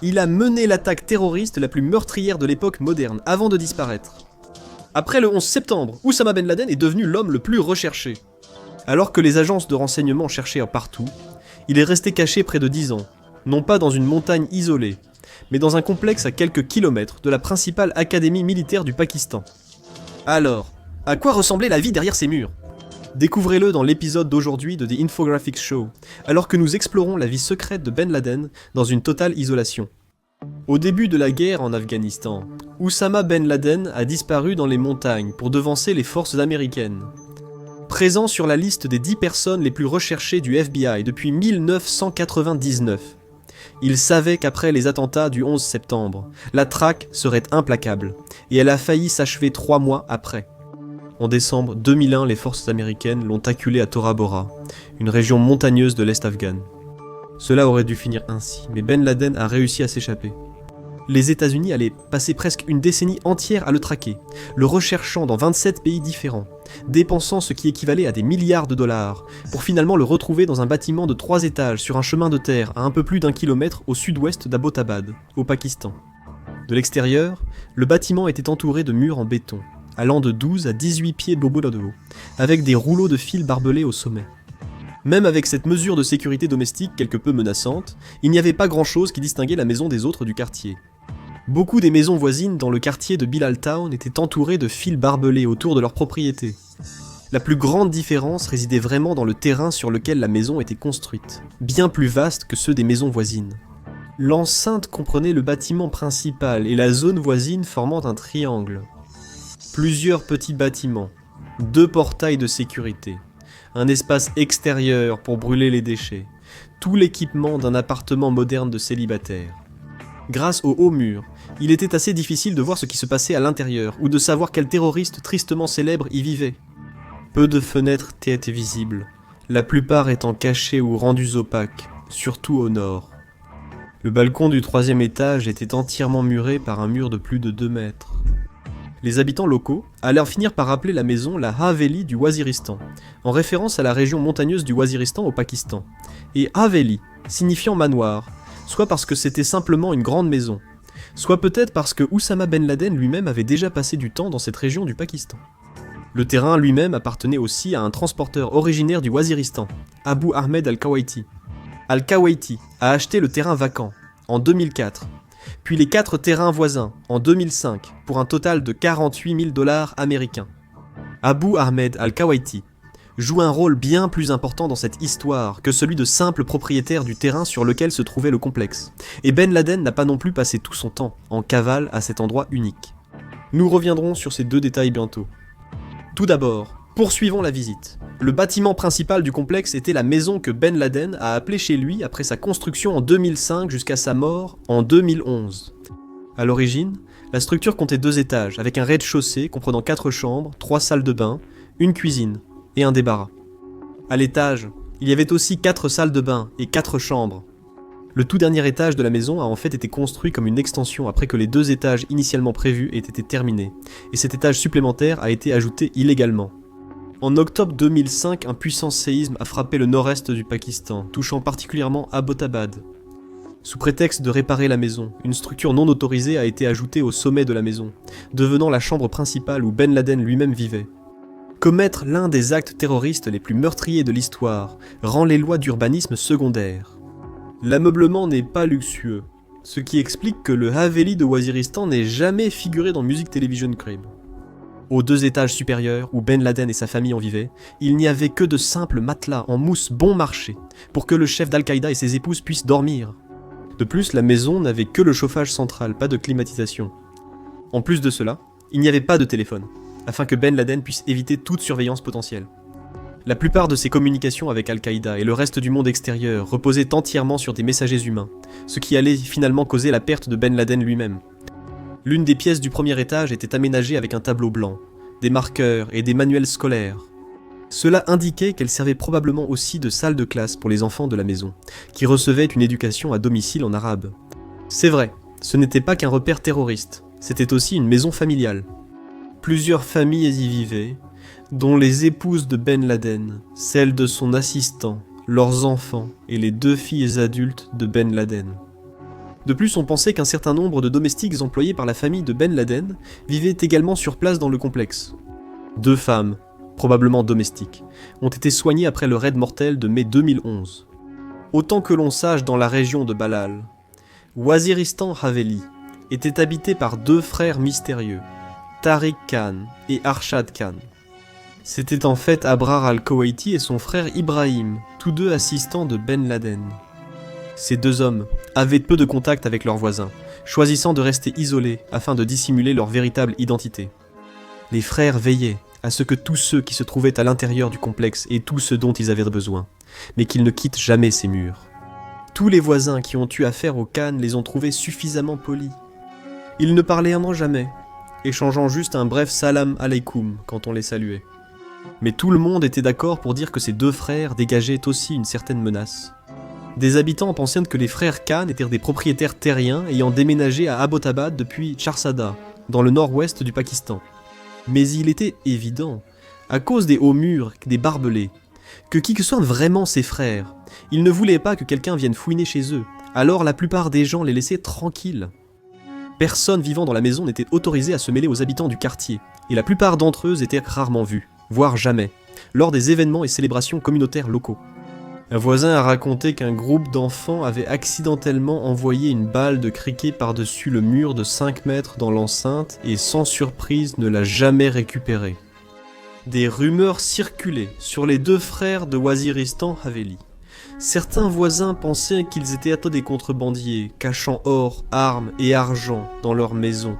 Il a mené l'attaque terroriste la plus meurtrière de l'époque moderne, avant de disparaître. Après le 11 septembre, Oussama Ben Laden est devenu l'homme le plus recherché. Alors que les agences de renseignement cherchaient partout, il est resté caché près de 10 ans, non pas dans une montagne isolée, mais dans un complexe à quelques kilomètres de la principale académie militaire du Pakistan. Alors, à quoi ressemblait la vie derrière ces murs ? Découvrez-le dans l'épisode d'aujourd'hui de The Infographics Show, alors que nous explorons la vie secrète de Ben Laden dans une totale isolation. Au début de la guerre en Afghanistan, Oussama Ben Laden a disparu dans les montagnes pour devancer les forces américaines. Présent sur la liste des 10 personnes les plus recherchées du FBI depuis 1999, il savait qu'après les attentats du 11 septembre, la traque serait implacable, et elle a failli s'achever 3 mois après. En décembre 2001, les forces américaines l'ont acculé à Tora Bora, une région montagneuse de l'Est afghan. Cela aurait dû finir ainsi, mais Ben Laden a réussi à s'échapper. Les États-Unis allaient passer presque une décennie entière à le traquer, le recherchant dans 27 pays différents, dépensant ce qui équivalait à des milliards de dollars, pour finalement le retrouver dans un bâtiment de 3 étages sur un chemin de terre à un peu plus d'1 kilomètre au sud-ouest d'Abbottabad, au Pakistan. De l'extérieur, le bâtiment était entouré de murs en béton, allant de 12 à 18 pieds de haut, avec des rouleaux de fils barbelés au sommet. Même avec cette mesure de sécurité domestique quelque peu menaçante, il n'y avait pas grand-chose qui distinguait la maison des autres du quartier. Beaucoup des maisons voisines dans le quartier de Bilal Town étaient entourées de fils barbelés autour de leur propriété. La plus grande différence résidait vraiment dans le terrain sur lequel la maison était construite, bien plus vaste que ceux des maisons voisines. L'enceinte comprenait le bâtiment principal et la zone voisine formant un triangle. Plusieurs petits bâtiments, 2 portails de sécurité, un espace extérieur pour brûler les déchets, tout l'équipement d'un appartement moderne de célibataire. Grâce aux hauts murs, il était assez difficile de voir ce qui se passait à l'intérieur ou de savoir quel terroriste tristement célèbre y vivait. Peu de fenêtres étaient visibles, la plupart étant cachées ou rendues opaques, surtout au nord. Le balcon du 3e étage était entièrement muré par un mur de plus de 2 mètres. Les habitants locaux allèrent finir par appeler la maison la Haveli du Waziristan, en référence à la région montagneuse du Waziristan au Pakistan, et Haveli, signifiant manoir, soit parce que c'était simplement une grande maison, soit peut-être parce que Oussama Ben Laden lui-même avait déjà passé du temps dans cette région du Pakistan. Le terrain lui-même appartenait aussi à un transporteur originaire du Waziristan, Abu Ahmed Al-Kawaiti. Al-Kawaiti a acheté le terrain vacant, en 2004, puis les 4 terrains voisins, en 2005, pour un total de 48 000 dollars américains. Abu Ahmed Al-Kawaiti joue un rôle bien plus important dans cette histoire que celui de simple propriétaire du terrain sur lequel se trouvait le complexe, et Ben Laden n'a pas non plus passé tout son temps en cavale à cet endroit unique. Nous reviendrons sur ces 2 détails bientôt. Tout d'abord, poursuivons la visite. Le bâtiment principal du complexe était la maison que Ben Laden a appelée chez lui après sa construction en 2005 jusqu'à sa mort en 2011. À l'origine, la structure comptait 2 étages, avec un rez-de-chaussée comprenant 4 chambres, 3 salles de bain, une cuisine et un débarras. À l'étage, il y avait aussi 4 salles de bain et 4 chambres. Le tout dernier étage de la maison a en fait été construit comme une extension après que les 2 étages initialement prévus aient été terminés, et cet étage supplémentaire a été ajouté illégalement. En octobre 2005, un puissant séisme a frappé le nord-est du Pakistan, touchant particulièrement Abbottabad. Sous prétexte de réparer la maison, une structure non autorisée a été ajoutée au sommet de la maison, devenant la chambre principale où Ben Laden lui-même vivait. Commettre l'un des actes terroristes les plus meurtriers de l'histoire rend les lois d'urbanisme secondaires. L'ameublement n'est pas luxueux, ce qui explique que le Haveli de Waziristan n'ait jamais figuré dans Music Television Crib. Aux 2 étages supérieurs, où Ben Laden et sa famille en vivaient, il n'y avait que de simples matelas en mousse bon marché, pour que le chef d'Al-Qaïda et ses épouses puissent dormir. De plus, la maison n'avait que le chauffage central, pas de climatisation. En plus de cela, il n'y avait pas de téléphone, afin que Ben Laden puisse éviter toute surveillance potentielle. La plupart de ses communications avec Al-Qaïda et le reste du monde extérieur reposaient entièrement sur des messagers humains, ce qui allait finalement causer la perte de Ben Laden lui-même. L'une des pièces du 1er étage était aménagée avec un tableau blanc, des marqueurs et des manuels scolaires. Cela indiquait qu'elle servait probablement aussi de salle de classe pour les enfants de la maison, qui recevaient une éducation à domicile en arabe. C'est vrai, ce n'était pas qu'un repère terroriste, c'était aussi une maison familiale. Plusieurs familles y vivaient, dont les épouses de Ben Laden, celles de son assistant, leurs enfants et les 2 filles adultes de Ben Laden. De plus, on pensait qu'un certain nombre de domestiques employés par la famille de Ben Laden vivaient également sur place dans le complexe. 2 femmes, probablement domestiques, ont été soignées après le raid mortel de mai 2011. Autant que l'on sache dans la région de Balal, Waziristan Haveli était habité par 2 frères mystérieux, Tariq Khan et Arshad Khan. C'était en fait Abrar al-Kuwaiti et son frère Ibrahim, tous 2 assistants de Ben Laden. Ces 2 hommes avaient peu de contact avec leurs voisins, choisissant de rester isolés afin de dissimuler leur véritable identité. Les frères veillaient à ce que tous ceux qui se trouvaient à l'intérieur du complexe aient tout ce dont ils avaient besoin, mais qu'ils ne quittent jamais ces murs. Tous les voisins qui ont eu affaire aux Khan les ont trouvés suffisamment polis. Ils ne parlaient jamais, échangeant juste un bref salam alaykoum quand on les saluait. Mais tout le monde était d'accord pour dire que ces 2 frères dégageaient aussi une certaine menace. Des habitants pensaient que les frères Khan étaient des propriétaires terriens ayant déménagé à Abbottabad depuis Charsada, dans le nord-ouest du Pakistan. Mais il était évident, à cause des hauts murs, des barbelés, que qui que soient vraiment ses frères, ils ne voulaient pas que quelqu'un vienne fouiner chez eux, alors la plupart des gens les laissaient tranquilles. Personne vivant dans la maison n'était autorisé à se mêler aux habitants du quartier, et la plupart d'entre eux étaient rarement vus, voire jamais, lors des événements et célébrations communautaires locaux. Un voisin a raconté qu'un groupe d'enfants avait accidentellement envoyé une balle de cricket par-dessus le mur de 5 mètres dans l'enceinte et sans surprise ne l'a jamais récupérée. Des rumeurs circulaient sur les 2 frères de Waziristan Haveli. Certains voisins pensaient qu'ils étaient des contrebandiers, cachant or, armes et argent dans leur maison.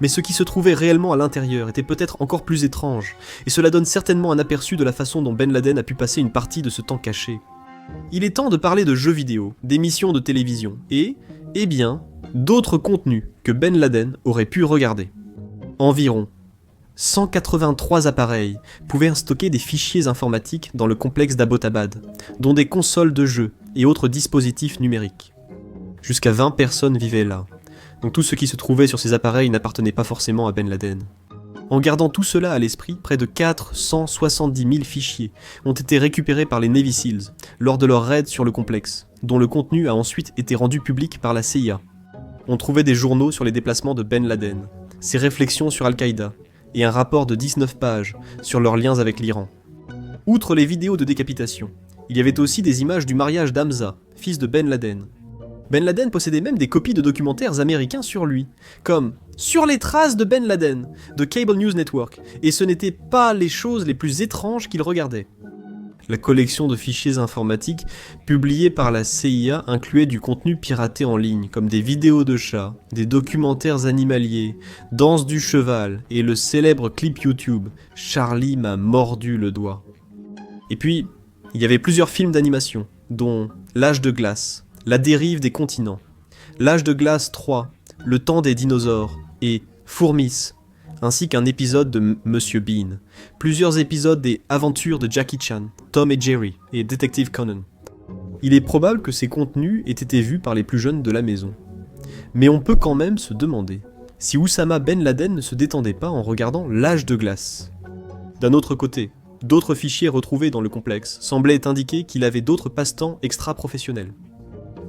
Mais ce qui se trouvait réellement à l'intérieur était peut-être encore plus étrange, et cela donne certainement un aperçu de la façon dont Ben Laden a pu passer une partie de ce temps caché. Il est temps de parler de jeux vidéo, d'émissions de télévision, et, d'autres contenus que Ben Laden aurait pu regarder. Environ 183 appareils pouvaient stocker des fichiers informatiques dans le complexe d'Abbottabad, dont des consoles de jeux et autres dispositifs numériques. Jusqu'à 20 personnes vivaient là. Donc tout ce qui se trouvait sur ces appareils n'appartenait pas forcément à Ben Laden. En gardant tout cela à l'esprit, près de 470 000 fichiers ont été récupérés par les Navy Seals lors de leur raid sur le complexe, dont le contenu a ensuite été rendu public par la CIA. On trouvait des journaux sur les déplacements de Ben Laden, ses réflexions sur Al-Qaïda, et un rapport de 19 pages sur leurs liens avec l'Iran. Outre les vidéos de décapitation, il y avait aussi des images du mariage d'Hamza, fils de Ben Laden. Ben Laden possédait même des copies de documentaires américains sur lui, comme « Sur les traces de Ben Laden » de Cable News Network, et ce n'étaient pas les choses les plus étranges qu'il regardait. La collection de fichiers informatiques publiés par la CIA incluait du contenu piraté en ligne, comme des vidéos de chats, des documentaires animaliers, danse du cheval et le célèbre clip YouTube « Charlie m'a mordu le doigt ». Et puis, il y avait plusieurs films d'animation, dont L'âge de glace, La dérive des continents, L'âge de glace 3, Le temps des dinosaures et Fourmis, ainsi qu'un épisode de Monsieur Bean, plusieurs épisodes des Aventures de Jackie Chan, Tom et Jerry et Detective Conan. Il est probable que ces contenus aient été vus par les plus jeunes de la maison. Mais on peut quand même se demander si Oussama Ben Laden ne se détendait pas en regardant L'âge de glace. D'un autre côté, d'autres fichiers retrouvés dans le complexe semblaient indiquer qu'il avait d'autres passe-temps extra-professionnels.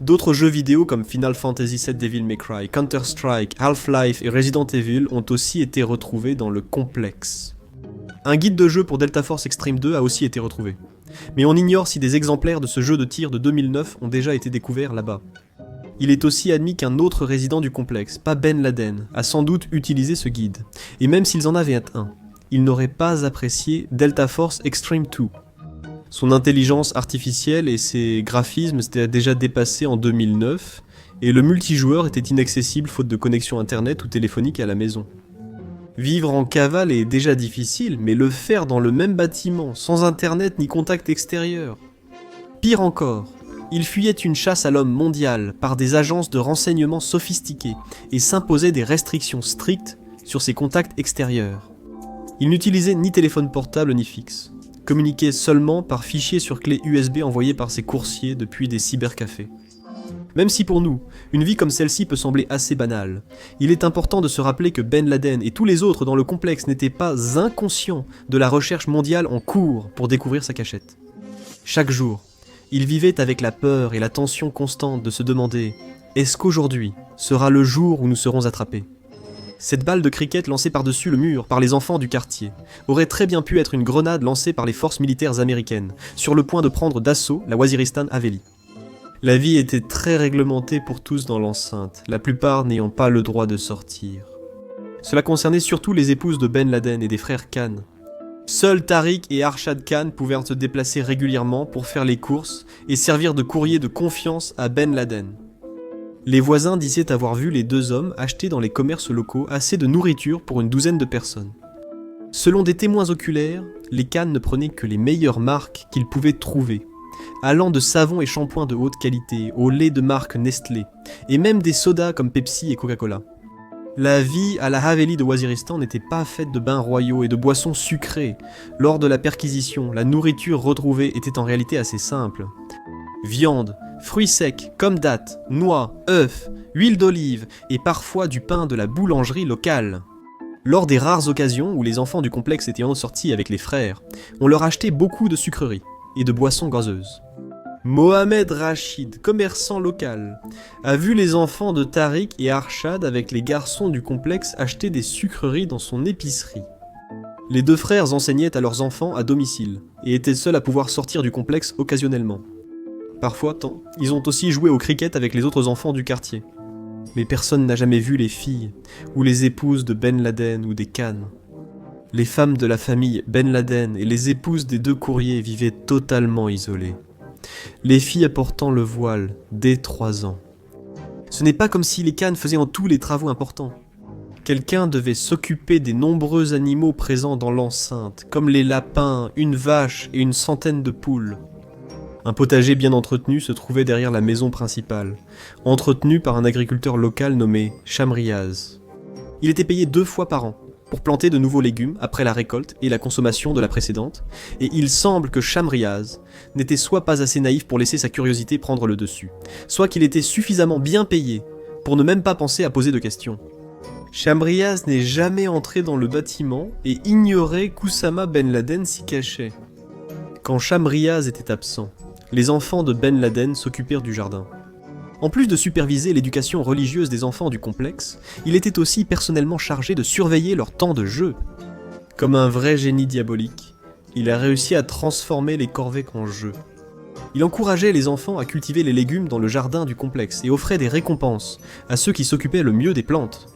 D'autres jeux vidéo comme Final Fantasy VII Devil May Cry, Counter-Strike, Half-Life et Resident Evil ont aussi été retrouvés dans le complexe. Un guide de jeu pour Delta Force Extreme 2 a aussi été retrouvé. Mais on ignore si des exemplaires de ce jeu de tir de 2009 ont déjà été découverts là-bas. Il est aussi admis qu'un autre résident du complexe, pas Ben Laden, a sans doute utilisé ce guide. Et même s'ils en avaient un, ils n'auraient pas apprécié Delta Force Extreme 2. Son intelligence artificielle et ses graphismes s'étaient déjà dépassés en 2009, et le multijoueur était inaccessible faute de connexion internet ou téléphonique à la maison. Vivre en cavale est déjà difficile, mais le faire dans le même bâtiment, sans internet ni contact extérieur. Pire encore, il fuyait une chasse à l'homme mondiale par des agences de renseignement sophistiquées et s'imposait des restrictions strictes sur ses contacts extérieurs. Il n'utilisait ni téléphone portable ni fixe, communiquait seulement par fichiers sur clé USB envoyés par ses coursiers depuis des cybercafés. Même si pour nous, une vie comme celle-ci peut sembler assez banale, il est important de se rappeler que Ben Laden et tous les autres dans le complexe n'étaient pas inconscients de la recherche mondiale en cours pour découvrir sa cachette. Chaque jour, il vivait avec la peur et la tension constante de se demander Est-ce qu'aujourd'hui sera le jour où nous serons attrapés ? Cette balle de cricket lancée par-dessus le mur par les enfants du quartier aurait très bien pu être une grenade lancée par les forces militaires américaines, sur le point de prendre d'assaut la Waziristan Haveli. La vie était très réglementée pour tous dans l'enceinte, la plupart n'ayant pas le droit de sortir. Cela concernait surtout les épouses de Ben Laden et des frères Khan. Seuls Tariq et Arshad Khan pouvaient se déplacer régulièrement pour faire les courses et servir de courrier de confiance à Ben Laden. Les voisins disaient avoir vu les deux hommes acheter dans les commerces locaux assez de nourriture pour une douzaine de personnes. Selon des témoins oculaires, les Khan ne prenaient que les meilleures marques qu'ils pouvaient trouver, allant de savons et shampoings de haute qualité au lait de marque Nestlé, et même des sodas comme Pepsi et Coca-Cola. La vie à la Haveli de Waziristan n'était pas faite de bains royaux et de boissons sucrées. Lors de la perquisition, la nourriture retrouvée était en réalité assez simple. Viande, fruits secs comme dattes, noix, œufs, huile d'olive et parfois du pain de la boulangerie locale. Lors des rares occasions où les enfants du complexe étaient en sortie avec les frères, on leur achetait beaucoup de sucreries et de boissons gazeuses. Mohamed Rachid, commerçant local, a vu les enfants de Tariq et Arshad avec les garçons du complexe acheter des sucreries dans son épicerie. Les deux frères enseignaient à leurs enfants à domicile et étaient seuls à pouvoir sortir du complexe occasionnellement. Parfois, ils ont aussi joué au cricket avec les autres enfants du quartier. Mais personne n'a jamais vu les filles ou les épouses de Ben Laden ou des Khan. Les femmes de la famille Ben Laden et les épouses des deux courriers vivaient totalement isolées. Les filles portant le voile dès 3 ans. Ce n'est pas comme si les Khan faisaient en tous les travaux importants. Quelqu'un devait s'occuper des nombreux animaux présents dans l'enceinte, comme les lapins, une vache et une centaine de poules. Un potager bien entretenu se trouvait derrière la maison principale, entretenu par un agriculteur local nommé Shamriaz. Il était payé 2 fois par an pour planter de nouveaux légumes après la récolte et la consommation de la précédente, et il semble que Shamriaz n'était soit pas assez naïf pour laisser sa curiosité prendre le dessus, soit qu'il était suffisamment bien payé pour ne même pas penser à poser de questions. Shamriaz n'est jamais entré dans le bâtiment et ignorait qu'Oussama Ben Laden s'y cachait. Quand Shamriaz était absent, les enfants de Ben Laden s'occupèrent du jardin. En plus de superviser l'éducation religieuse des enfants du complexe, il était aussi personnellement chargé de surveiller leur temps de jeu. Comme un vrai génie diabolique, il a réussi à transformer les corvées en jeux. Il encourageait les enfants à cultiver les légumes dans le jardin du complexe et offrait des récompenses à ceux qui s'occupaient le mieux des plantes.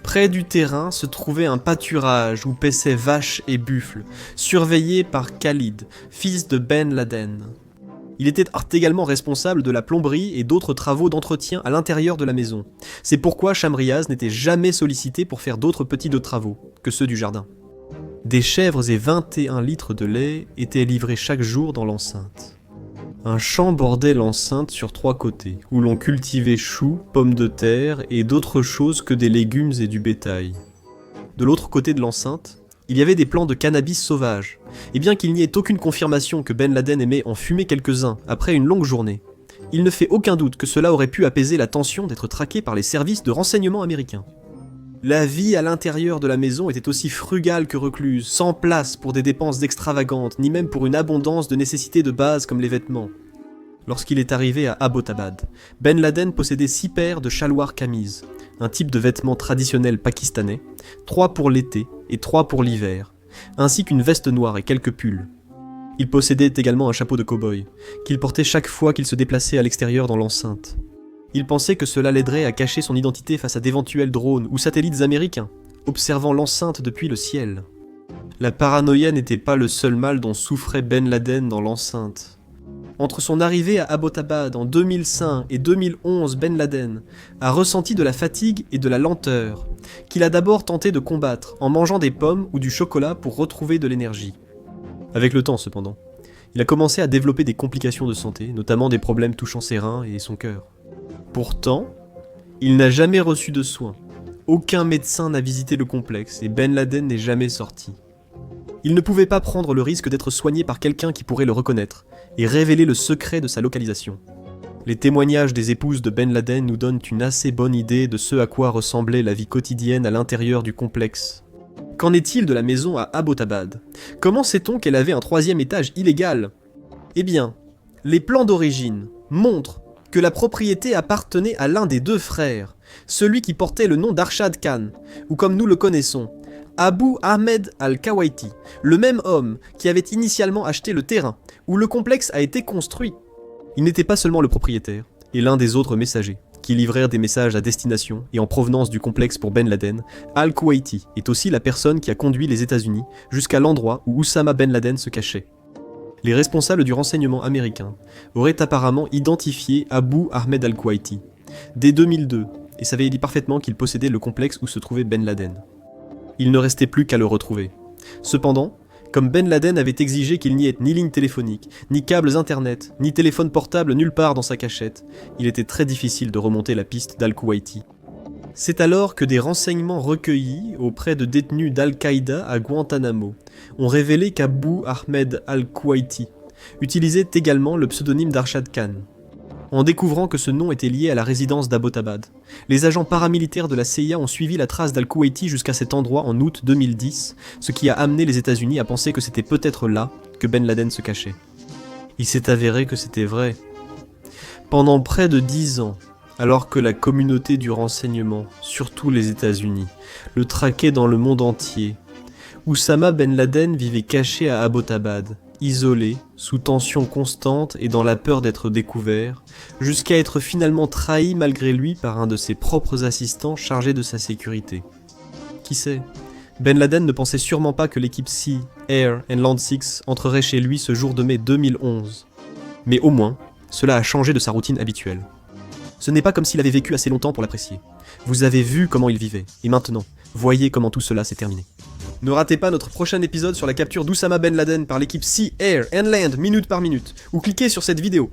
Près du terrain se trouvait un pâturage où paissaient vaches et buffles, surveillés par Khalid, fils de Ben Laden. Il était également responsable de la plomberie et d'autres travaux d'entretien à l'intérieur de la maison. C'est pourquoi Shamriaz n'était jamais sollicité pour faire d'autres petits travaux que ceux du jardin. Des chèvres et 21 litres de lait étaient livrés chaque jour dans l'enceinte. Un champ bordait l'enceinte sur 3 côtés, où l'on cultivait choux, pommes de terre et d'autres choses que des légumes et du bétail. De l'autre côté de l'enceinte, il y avait des plants de cannabis sauvages, et bien qu'il n'y ait aucune confirmation que Ben Laden aimait en fumer quelques-uns après une longue journée, il ne fait aucun doute que cela aurait pu apaiser la tension d'être traqué par les services de renseignement américains. La vie à l'intérieur de la maison était aussi frugale que recluse, sans place pour des dépenses extravagantes, ni même pour une abondance de nécessités de base comme les vêtements. Lorsqu'il est arrivé à Abbottabad, Ben Laden possédait 6 paires de chalwar kameez, un type de vêtement traditionnel pakistanais, 3 pour l'été et 3 pour l'hiver, ainsi qu'une veste noire et quelques pulls. Il possédait également un chapeau de cow-boy, qu'il portait chaque fois qu'il se déplaçait à l'extérieur dans l'enceinte. Il pensait que cela l'aiderait à cacher son identité face à d'éventuels drones ou satellites américains, observant l'enceinte depuis le ciel. La paranoïa n'était pas le seul mal dont souffrait Ben Laden dans l'enceinte. Entre son arrivée à Abbottabad en 2005 et 2011, Ben Laden a ressenti de la fatigue et de la lenteur, qu'il a d'abord tenté de combattre en mangeant des pommes ou du chocolat pour retrouver de l'énergie. Avec le temps cependant, il a commencé à développer des complications de santé, notamment des problèmes touchant ses reins et son cœur. Pourtant, il n'a jamais reçu de soins. Aucun médecin n'a visité le complexe et Ben Laden n'est jamais sorti. Il ne pouvait pas prendre le risque d'être soigné par quelqu'un qui pourrait le reconnaître et révéler le secret de sa localisation. Les témoignages des épouses de Ben Laden nous donnent une assez bonne idée de ce à quoi ressemblait la vie quotidienne à l'intérieur du complexe. Qu'en est-il de la maison à Abbottabad ? Comment sait-on qu'elle avait un 3e étage illégal ? Eh bien, les plans d'origine montrent que la propriété appartenait à l'un des deux frères, celui qui portait le nom d'Arshad Khan, ou comme nous le connaissons, Abu Ahmed al-Kuwaiti, le même homme qui avait initialement acheté le terrain où le complexe a été construit. Il n'était pas seulement le propriétaire, et l'un des autres messagers, qui livrèrent des messages à destination et en provenance du complexe pour Ben Laden. Al-Kuwaiti est aussi la personne qui a conduit les États-Unis jusqu'à l'endroit où Oussama Ben Laden se cachait. Les responsables du renseignement américain auraient apparemment identifié Abu Ahmed al-Kuwaiti dès 2002 et savaient parfaitement qu'il possédait le complexe où se trouvait Ben Laden. Il ne restait plus qu'à le retrouver. Cependant, comme Ben Laden avait exigé qu'il n'y ait ni ligne téléphonique, ni câbles internet, ni téléphone portable nulle part dans sa cachette, il était très difficile de remonter la piste d'Al-Kuwaiti. C'est alors que des renseignements recueillis auprès de détenus d'Al-Qaïda à Guantanamo ont révélé qu'Abu Ahmed al-Kuwaiti utilisait également le pseudonyme d'Arshad Khan. En découvrant que ce nom était lié à la résidence d'Abbottabad, les agents paramilitaires de la CIA ont suivi la trace d'Al-Kuwaiti jusqu'à cet endroit en août 2010, ce qui a amené les États-Unis à penser que c'était peut-être là que Ben Laden se cachait. Il s'est avéré que c'était vrai. Pendant près de 10 ans, alors que la communauté du renseignement, surtout les États-Unis, le traquait dans le monde entier, Oussama Ben Laden vivait caché à Abbottabad, isolé, sous tension constante et dans la peur d'être découvert, jusqu'à être finalement trahi malgré lui par un de ses propres assistants chargé de sa sécurité. Qui sait ? Ben Laden ne pensait sûrement pas que l'équipe Sea, Air and Land 6 entrerait chez lui ce jour de mai 2011. Mais au moins, cela a changé de sa routine habituelle. Ce n'est pas comme s'il avait vécu assez longtemps pour l'apprécier. Vous avez vu comment il vivait, et maintenant, voyez comment tout cela s'est terminé. Ne ratez pas notre prochain épisode sur la capture d'Oussama Ben Laden par l'équipe Sea, Air and Land minute par minute, ou cliquez sur cette vidéo.